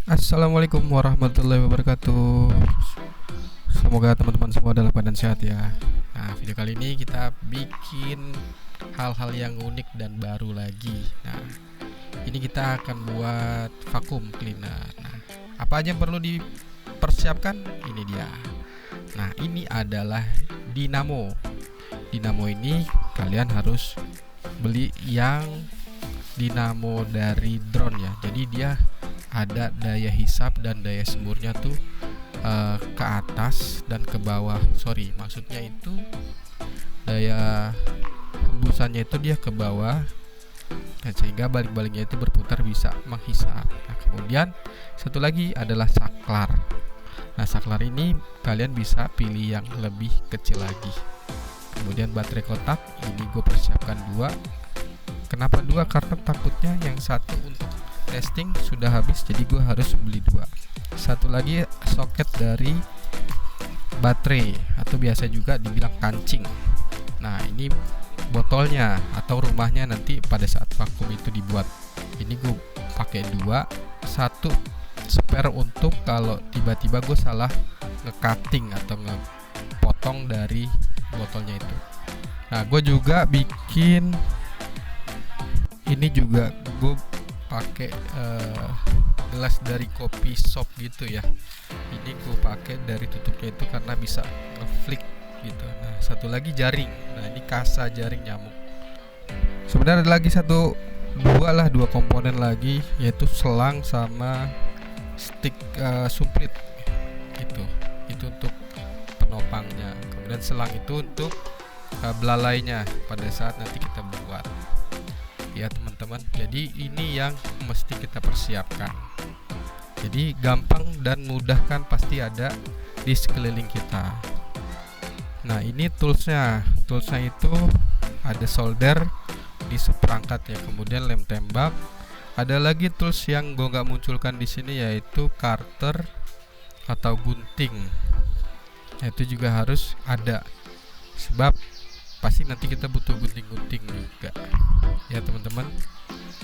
Assalamualaikum warahmatullahi wabarakatuh. Semoga teman-teman semua dalam keadaan sehat ya. Nah, video kali ini kita bikin hal-hal yang unik dan baru lagi. Nah, ini kita akan buat vakum cleaner. Nah, apa aja yang perlu dipersiapkan? Ini dia. Nah, ini adalah dinamo. Dinamo ini kalian harus beli yang dinamo dari drone ya. Jadi dia ada daya hisap dan daya semburnya tuh ke atas dan ke bawah. Maksudnya itu daya hembusannya itu dia ke bawah, dan sehingga balik-baliknya itu berputar bisa menghisap. Nah, kemudian satu lagi adalah saklar. Nah, saklar ini kalian bisa pilih yang lebih kecil lagi. Kemudian baterai kotak ini gue persiapkan 2. Kenapa 2? Karena takutnya yang satu untuk testing sudah habis, jadi gue harus beli 2. Satu lagi soket dari baterai atau biasa juga dibilang kancing. Nah, ini botolnya atau rumahnya nanti pada saat vakum itu dibuat. Ini gue pakai 2, satu spare untuk kalau tiba-tiba gue salah nge-cutting atau ngepotong dari botolnya itu. Nah, gue juga bikin ini juga gue pakai gelas dari kopi shop gitu ya. Ini gue pakai dari tutupnya itu karena bisa ngeflick gitu. Nah, satu lagi jaring. Nah, ini kasa jaring nyamuk. Sebenarnya ada lagi dua komponen lagi, yaitu selang sama stick sumplit gitu. Itu untuk penopangnya. Kemudian selang itu untuk belalainya pada saat nanti kita buat. Ya teman-teman, jadi ini yang mesti kita persiapkan. Jadi gampang dan mudah kan, pasti ada di sekeliling kita. Nah, ini toolsnya itu ada solder di seperangkat ya, kemudian lem tembak. Ada lagi tools yang gue nggak munculkan di sini, yaitu karter atau gunting. Nah, itu juga harus ada, sebab pasti nanti kita butuh gunting-gunting juga ya teman-teman.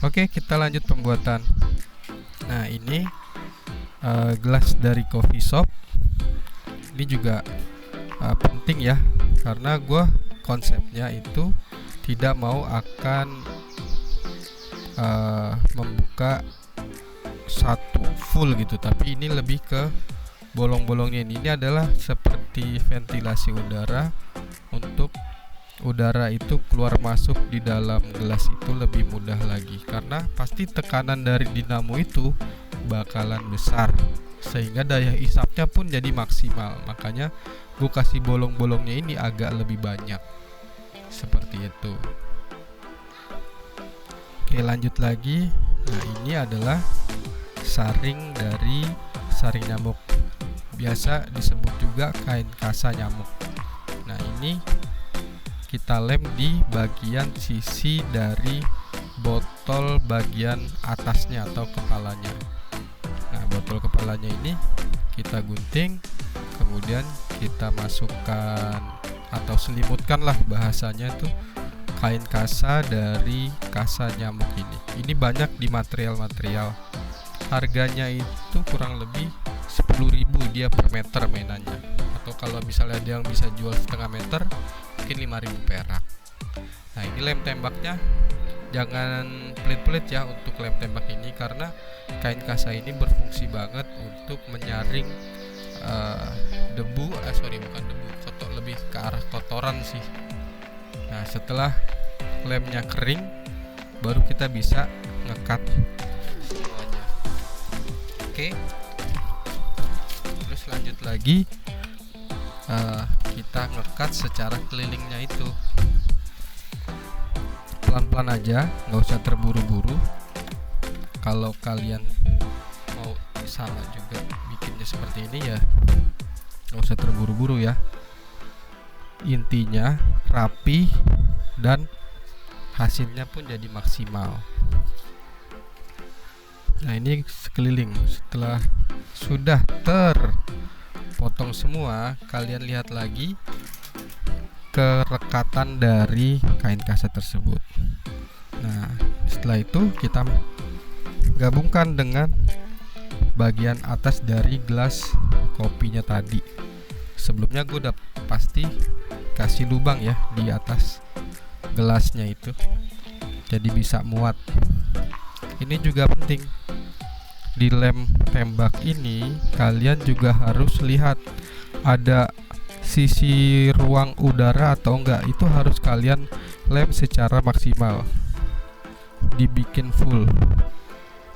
Oke, kita lanjut pembuatan. Nah, ini gelas dari coffee shop. Ini juga penting ya, karena gue konsepnya itu tidak mau akan membuka satu full gitu, tapi ini lebih ke bolong-bolongnya. Ini adalah seperti ventilasi udara, untuk udara itu keluar masuk di dalam gelas itu lebih mudah lagi, karena pasti tekanan dari dinamo itu bakalan besar sehingga daya hisapnya pun jadi maksimal. Makanya gue kasih bolong-bolongnya ini agak lebih banyak seperti itu. Oke, lanjut lagi. Nah, ini adalah saring nyamuk, biasa disebut juga kain kasa nyamuk. Nah, ini kita lem di bagian sisi dari botol bagian atasnya atau kepalanya. Nah, botol kepalanya ini kita gunting, kemudian kita masukkan atau selimutkan lah bahasanya itu kain kasa dari kasa nyamuk ini. Ini banyak di material. Harganya itu kurang lebih 10.000 dia per meter mainannya. Atau kalau misalnya ada yang bisa jual setengah meter, mungkin 5.000 perak. Nah, ini lem tembaknya jangan pelit-pelit ya untuk lem tembak ini, karena kain kasa ini berfungsi banget untuk menyaring lebih ke arah kotoran sih. Nah, setelah lemnya kering, baru kita bisa ngekat semuanya. Oke, terus lanjut lagi, kita ngekat secara kelilingnya itu pelan-pelan aja, nggak usah terburu-buru. Kalau kalian mau sama juga bikinnya seperti ini ya, nggak usah terburu-buru ya. Intinya rapi dan hasilnya pun jadi maksimal. Nah, ini sekeliling. Setelah sudah terpotong semua, kalian lihat lagi kerekatan dari kain kasa tersebut. Nah, setelah itu kita gabungkan dengan bagian atas dari gelas kopinya tadi. Sebelumnya gue udah pasti kasih lubang ya di atas gelasnya itu, jadi bisa muat. Ini juga penting, di lem tembak ini kalian juga harus lihat ada sisi ruang udara atau enggak. Itu harus kalian lem secara maksimal, dibikin full.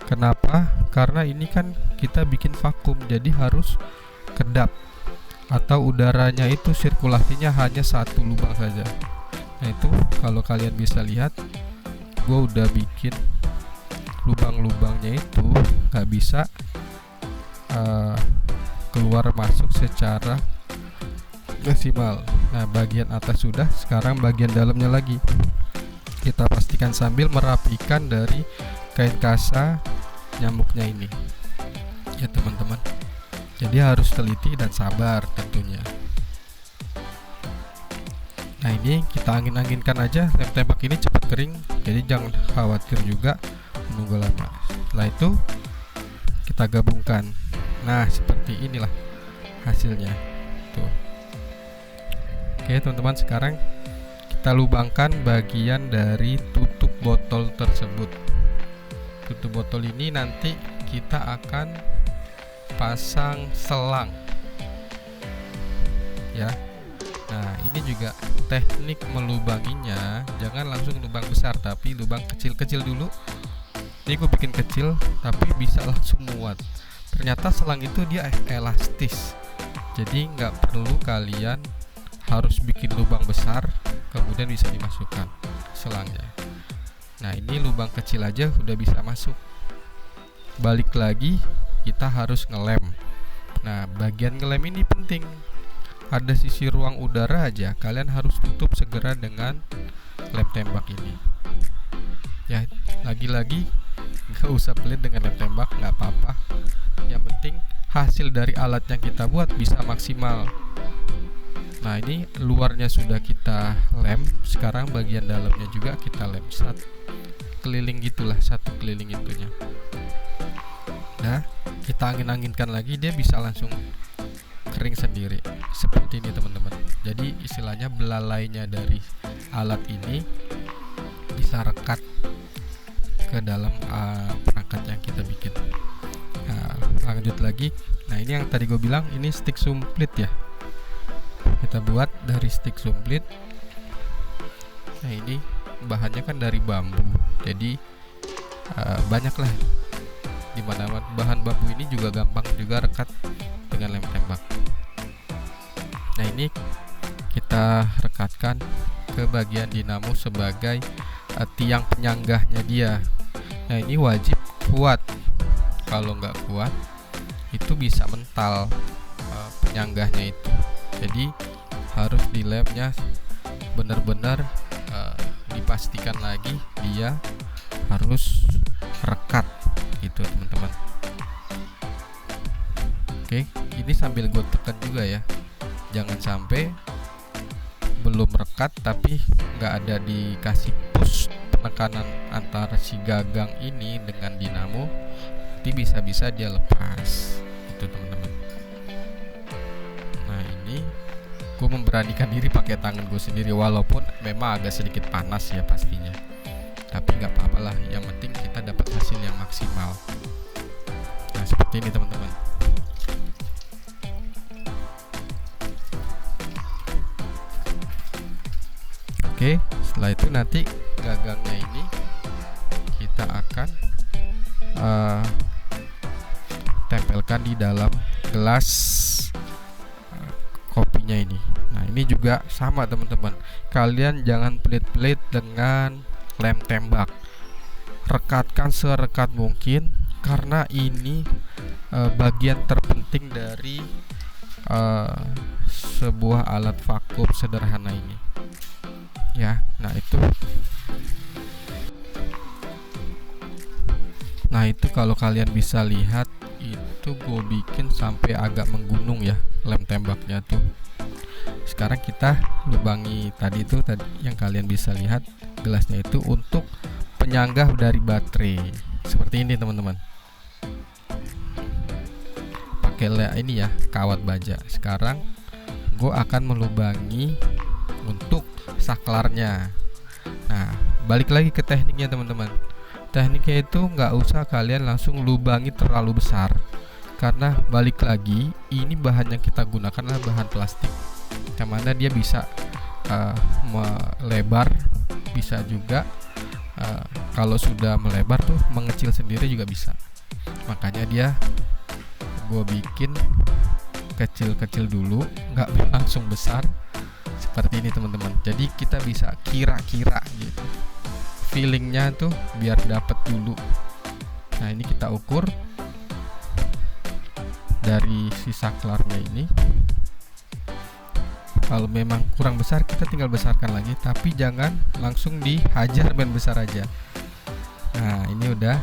Kenapa? Karena ini kan kita bikin vakum, jadi harus kedap atau udaranya itu sirkulasinya hanya satu lubang saja. Nah itu kalau kalian bisa lihat, gue udah bikin lubang-lubangnya itu nggak bisa keluar masuk secara maksimal. Nah bagian atas sudah, sekarang bagian dalamnya lagi kita pastikan sambil merapikan dari kain kasa nyamuknya ini ya teman-teman. Jadi harus teliti dan sabar tentunya. Nah ini kita angin-anginkan aja, lem tembak ini cepat kering, jadi jangan khawatir juga menunggu lama. Setelah itu kita gabungkan. Nah seperti inilah hasilnya tuh. Oke teman-teman, sekarang kita lubangkan bagian dari tutup botol tersebut. Tutup botol ini nanti kita akan pasang selang ya. Nah ini juga teknik melubanginya, jangan langsung lubang besar tapi lubang kecil-kecil dulu. Ini gue bikin kecil tapi bisa langsung muat. Ternyata selang itu dia elastis, jadi nggak perlu kalian harus bikin lubang besar kemudian bisa dimasukkan selangnya. Nah ini lubang kecil aja udah bisa masuk. Balik lagi, kita harus ngelem. Nah bagian ngelem ini penting, ada sisi ruang udara aja kalian harus tutup segera dengan lem tembak ini ya. Lagi-lagi gak usah pelit dengan lem tembak, gak apa-apa, yang penting hasil dari alat yang kita buat bisa maksimal. Nah ini luarnya sudah kita lem, sekarang bagian dalamnya juga kita lem satu keliling gitulah, satu keliling itunya. Nah kita angin-anginkan lagi, dia bisa langsung kering sendiri seperti ini teman-teman. Jadi istilahnya belalainya dari alat ini bisa rekat ke dalam perangkat yang kita bikin. Nah lanjut lagi. Nah ini yang tadi gue bilang, ini stick sumplit ya, kita buat dari stick sumplit. Nah ini bahannya kan dari bambu, jadi banyaklah dimana bahan bambu ini juga gampang juga rekat dengan lem tembak. Nah ini kita rekatkan ke bagian dinamo sebagai tiang penyanggahnya dia. Nah ini wajib kuat, kalau nggak kuat itu bisa mental penyanggahnya itu. Jadi harus di lemnya benar-benar dipastikan lagi dia harus rekat gitu teman-teman. Oke, ini sambil gue tekan juga ya, jangan sampai belum rekat tapi nggak ada dikasih push penekanan antara si gagang ini dengan dinamo, nanti bisa-bisa dia lepas itu teman-teman. Nah ini gue memberanikan diri pakai tangan gue sendiri, walaupun memang agak sedikit panas ya pastinya, tapi nggak apa-apa lah, yang penting kita dapat hasil yang maksimal. Nah seperti ini teman-teman. Oke, setelah itu nanti gagangnya ini kita akan tempelkan di dalam gelas kopinya ini. Nah ini juga sama teman-teman, kalian jangan pelit-pelit dengan lem tembak, rekatkan serekat mungkin karena ini bagian terpenting dari sebuah alat vakum sederhana ini ya. Nah itu kalau kalian bisa lihat, itu gue bikin sampai agak menggunung ya lem tembaknya tuh. Sekarang kita lubangi tadi yang kalian bisa lihat gelasnya itu untuk penyanggah dari baterai seperti ini teman-teman. pakai ini ya, kawat baja. Sekarang gue akan melubangi untuk saklarnya. Nah, balik lagi ke tekniknya teman-teman. Tekniknya itu nggak usah kalian langsung lubangi terlalu besar, karena balik lagi ini bahan yang kita gunakan adalah bahan plastik, yang mana dia bisa melebar, bisa juga kalau sudah melebar tuh mengecil sendiri juga bisa. Makanya gue bikin kecil-kecil dulu, nggak langsung besar seperti ini teman-teman. Jadi kita bisa kira-kira gitu, feelingnya tuh biar dapet dulu. Nah, ini kita ukur dari si saklarnya ini. Kalau memang kurang besar kita tinggal besarkan lagi, tapi jangan langsung dihajar main besar aja. Nah, ini udah.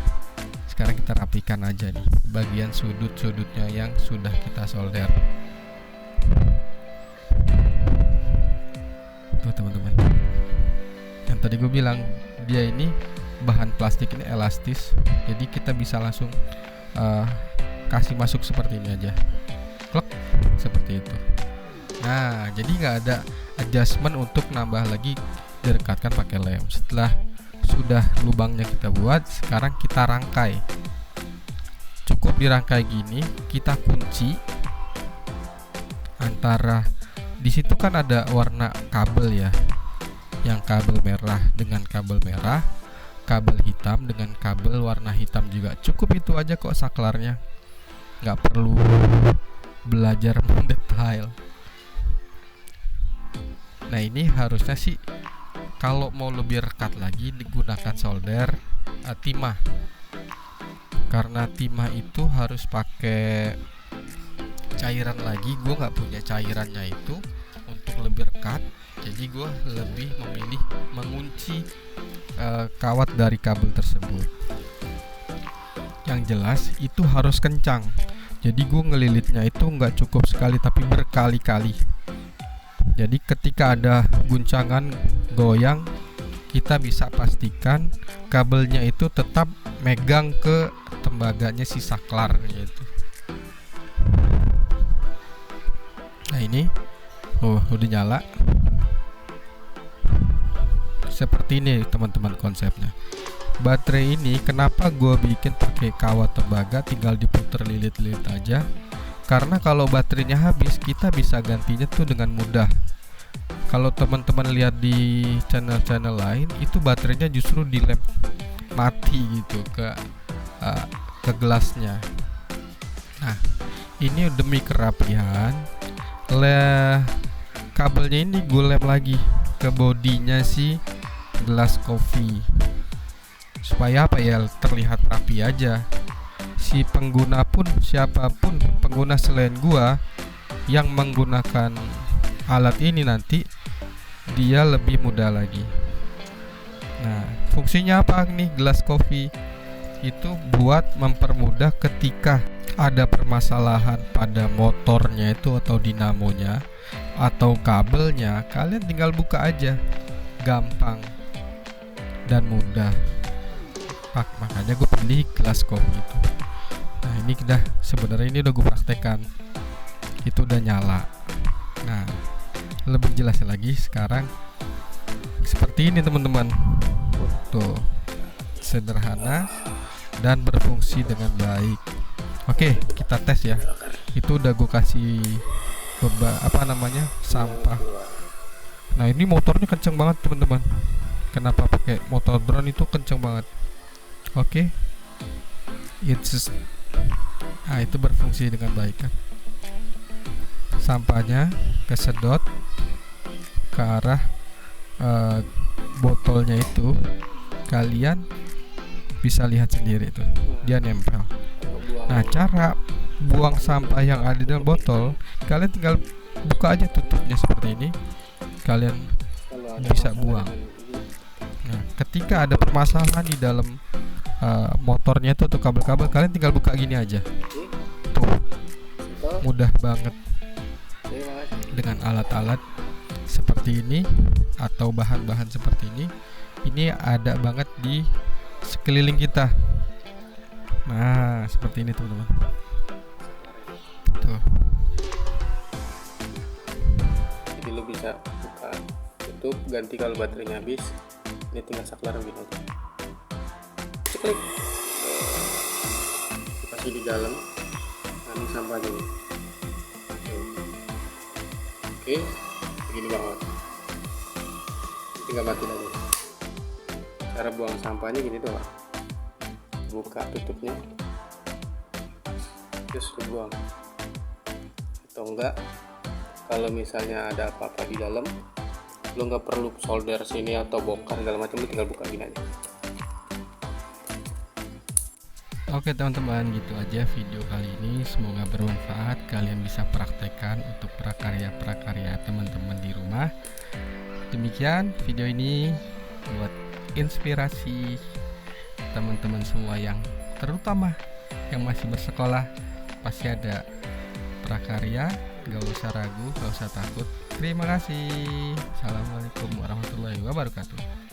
Sekarang kita rapikan aja nih bagian sudut-sudutnya yang sudah kita solder. Tuh teman-teman, yang tadi gue bilang dia ini bahan plastik ini elastis, jadi kita bisa langsung kasih masuk seperti ini aja, klek, seperti itu. Nah, jadi nggak ada adjustment untuk nambah lagi direkatkan pakai lem. Setelah sudah lubangnya kita buat, sekarang kita rangkai. Cukup dirangkai gini, kita kunci antara, di situ kan ada warna kabel ya, yang kabel merah dengan kabel merah, kabel hitam dengan kabel warna hitam juga. Cukup itu aja kok saklarnya, nggak perlu belajar mendetail. Nah, ini harusnya sih kalau mau lebih rekat lagi digunakan solder timah, karena timah itu harus pakai cairan lagi. Gue nggak punya cairannya itu untuk lebih rekat, jadi gue lebih memilih mengunci kawat dari kabel tersebut. Yang jelas itu harus kencang, jadi gue ngelilitnya itu nggak cukup sekali tapi berkali-kali. Jadi ketika ada guncangan goyang, kita bisa pastikan kabelnya itu tetap megang ke tembaganya si saklar gitu. Nah, ini udah nyala. Seperti ini teman-teman konsepnya. Baterai ini kenapa gue bikin pakai kawat tembaga, tinggal diputer lilit-lilit aja. Karena kalau baterainya habis, kita bisa gantinya tuh dengan mudah. Kalau teman-teman lihat di channel-channel lain, itu baterainya justru dilem mati gitu ke gelasnya. Nah, ini demi kerapihan, kabelnya ini gue lem lagi ke bodinya si gelas kopi, supaya apa ya, terlihat rapi aja. Si pengguna pun, siapapun pengguna selain gua yang menggunakan alat ini, nanti dia lebih mudah lagi. Nah, fungsinya apa nih gelas kopi? Itu buat mempermudah ketika ada permasalahan pada motornya itu atau dinamonya atau kabelnya, kalian tinggal buka aja, gampang dan mudah. Makanya gue pilih gelas kopi itu. Nah, ini sebenarnya ini udah gue praktekkan, itu udah nyala. Nah, lebih jelas lagi sekarang seperti ini teman-teman. Tuh, sederhana dan berfungsi dengan baik. Oke, kita tes ya. Itu udah gue kasih sampah. Nah, ini motornya kenceng banget teman-teman. Kenapa pakai motor drone, itu kenceng banget. Oke, itu berfungsi dengan baik kan. Sampahnya kesedot ke arah botolnya itu, kalian bisa lihat sendiri tuh, dia nempel. Nah, cara buang sampah yang ada di dalam botol, kalian tinggal buka aja tutupnya seperti ini, kalian bisa buang. Nah, ketika ada permasalahan di dalam motornya itu atau kabel-kabel, kalian tinggal buka gini aja. Tuh, mudah banget. Dengan alat-alat seperti ini atau bahan-bahan seperti ini ada banget di sekeliling kita. Nah, seperti ini teman-teman. bisa buka tutup, ganti kalau baterainya habis. Ini tinggal saklar begini aja, klik dikasih di dalam. Nah, ini sampahnya nih. Oke, begini banget, tinggal mati lagi. Cara buang sampahnya gini doang, buka tutupnya terus lu buang. Atau enggak, kalau misalnya ada apa-apa di dalam, lu nggak perlu solder sini atau bongkar segala macam, lu tinggal buka gini aja. Oke teman-teman, gitu aja video kali ini, semoga bermanfaat. Kalian bisa praktekkan untuk prakarya-prakarya teman-teman di rumah. Demikian video ini buat inspirasi teman-teman semua, yang terutama yang masih bersekolah. Pasti ada prakarya, gak usah ragu, gak usah takut. Terima kasih. Assalamualaikum warahmatullahi wabarakatuh.